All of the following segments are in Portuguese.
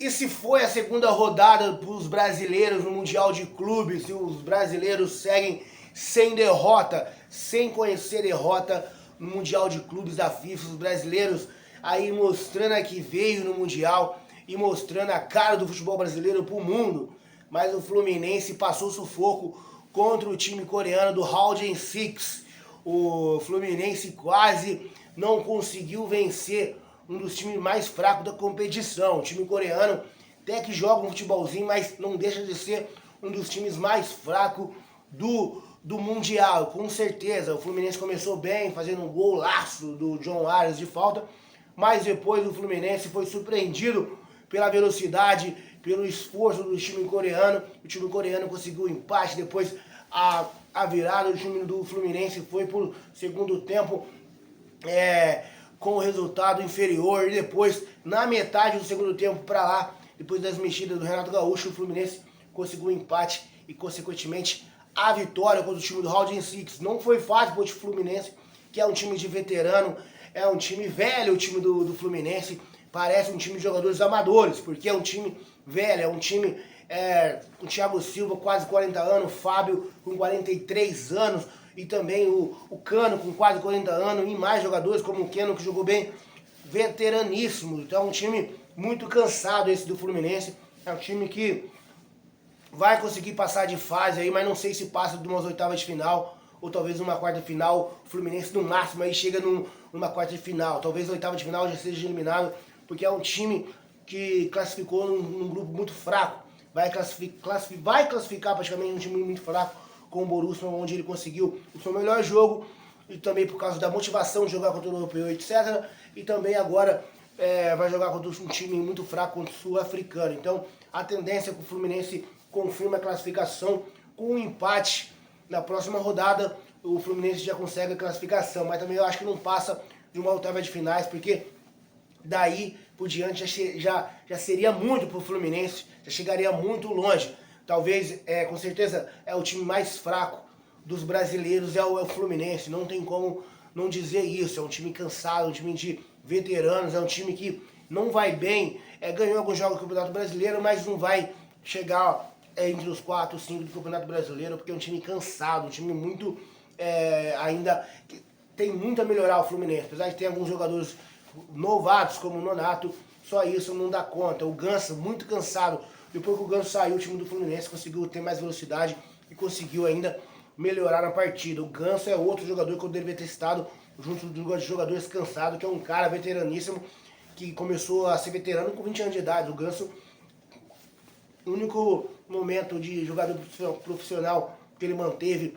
E se foi a segunda rodada para os brasileiros no Mundial de Clubes, e os brasileiros seguem sem derrota, sem conhecer derrota no Mundial de Clubes da FIFA, os brasileiros aí mostrando a que veio no Mundial e mostrando a cara do futebol brasileiro para o mundo. Mas o Fluminense passou sufoco contra o time coreano do Round Six. O Fluminense quase não conseguiu vencer um dos times mais fracos da competição. O time coreano até que joga um futebolzinho, mas não deixa de ser um dos times mais fracos do Mundial, com certeza. O Fluminense começou bem, fazendo um golaço do John Arias de falta, mas depois o Fluminense foi surpreendido pela velocidade, pelo esforço do time coreano. O time coreano conseguiu o empate, depois a virada do time do Fluminense foi por segundo tempo com o resultado inferior, e depois, na metade do segundo tempo para lá, depois das mexidas do Renato Gaúcho, o Fluminense conseguiu o empate e, consequentemente, a vitória contra o time do Round Six. Não foi fácil para o Fluminense, que é um time de veterano, é um time velho, o time do Fluminense, parece um time de jogadores amadores, porque é um time velho, é um time com o Thiago Silva, quase 40 anos, Fábio com 43 anos, e também o Cano com quase 40 anos, e mais jogadores como o Keno, que jogou bem, veteraníssimo. Então é um time muito cansado esse do Fluminense, é um time que vai conseguir passar de fase aí, mas não sei se passa de umas oitavas de final, ou talvez uma quarta de final. O Fluminense no máximo aí chega numa quarta de final, talvez a oitava de final já seja eliminado, porque é um time que classificou num grupo muito fraco, vai classificar praticamente um time muito fraco, com o Borussia, onde ele conseguiu o seu melhor jogo, e também por causa da motivação de jogar contra o europeu, etc. E também agora vai jogar contra um time muito fraco, contra o sul-africano. Então a tendência é que o Fluminense confirme a classificação. Com um empate na próxima rodada, o Fluminense já consegue a classificação, mas também eu acho que não passa de uma oitava de finais, porque daí por diante já seria muito para o Fluminense, já chegaria muito longe. Talvez, com certeza, é o time mais fraco dos brasileiros, é o Fluminense, não tem como não dizer isso. É um time cansado, um time de veteranos, é um time que não vai bem, ganhou alguns jogos do Campeonato Brasileiro, mas não vai chegar entre os 4, 5 do Campeonato Brasileiro, porque é um time cansado, um time muito, ainda, que tem muito a melhorar o Fluminense, apesar de ter alguns jogadores novatos, como o Nonato, só isso não dá conta. O Ganso, muito cansado. Depois que o Ganso saiu, o time do Fluminense conseguiu ter mais velocidade e conseguiu ainda melhorar na partida. O Ganso é outro jogador que eu deveria ter estado junto dos jogadores cansados, que é um cara veteraníssimo, que começou a ser veterano com 20 anos de idade. O Ganso, o único momento de jogador profissional que ele manteve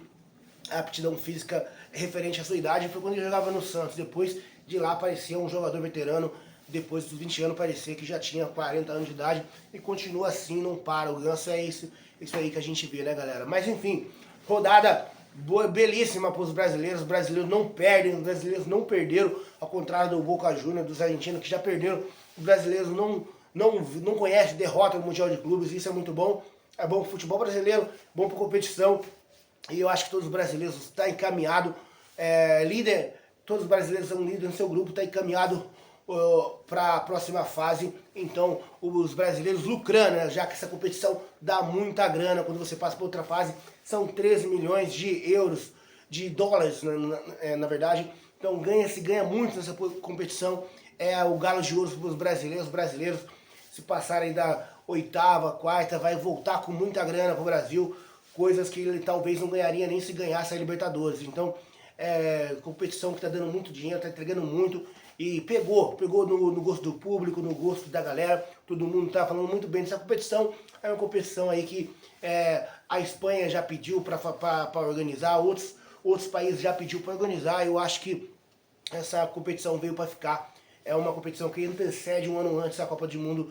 a aptidão física referente à sua idade foi quando ele jogava no Santos. Depois de lá parecia um jogador veterano, depois dos 20 anos parecia que já tinha 40 anos de idade, e continua assim, não para. O Ganso é isso aí que a gente vê, né, galera? Mas enfim, rodada boa, belíssima para os brasileiros não perdem, os brasileiros não perderam, ao contrário do Boca Juniors, dos argentinos que já perderam. Os brasileiros não conhecem derrota no Mundial de Clubes, isso é muito bom. É bom para o futebol brasileiro, bom para a competição, e eu acho que todos os brasileiros estão encaminhados, todos os brasileiros são líderes no seu grupo, está encaminhado para a próxima fase. Então os brasileiros lucrando, né, já que essa competição dá muita grana. Quando você passa para outra fase, são 13 milhões de euros, de dólares, na verdade. Então se ganha muito nessa competição. É o galo de ouro para os brasileiros. Os brasileiros, se passarem da oitava, quarta, vai voltar com muita grana para o Brasil, coisas que ele talvez não ganharia nem se ganhasse a Libertadores. Então competição que está dando muito dinheiro, está entregando muito, e pegou no gosto do público, no gosto da galera. Todo mundo está falando muito bem dessa competição. É uma competição aí que a Espanha já pediu para organizar, outros países já pediu para organizar. Eu acho que essa competição veio para ficar. É uma competição que antecede um ano antes da Copa do Mundo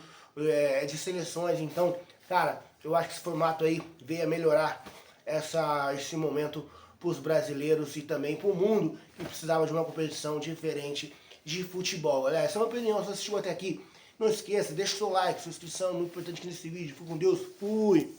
de seleções. Então, cara, eu acho que esse formato aí veio a melhorar esse momento para os brasileiros e também para o mundo, que precisava de uma competição diferente de futebol. Essa é uma opinião. Se você assistiu até aqui, não esqueça, deixa o seu like, sua inscrição, é muito importante aqui nesse vídeo. Fique com Deus, fui!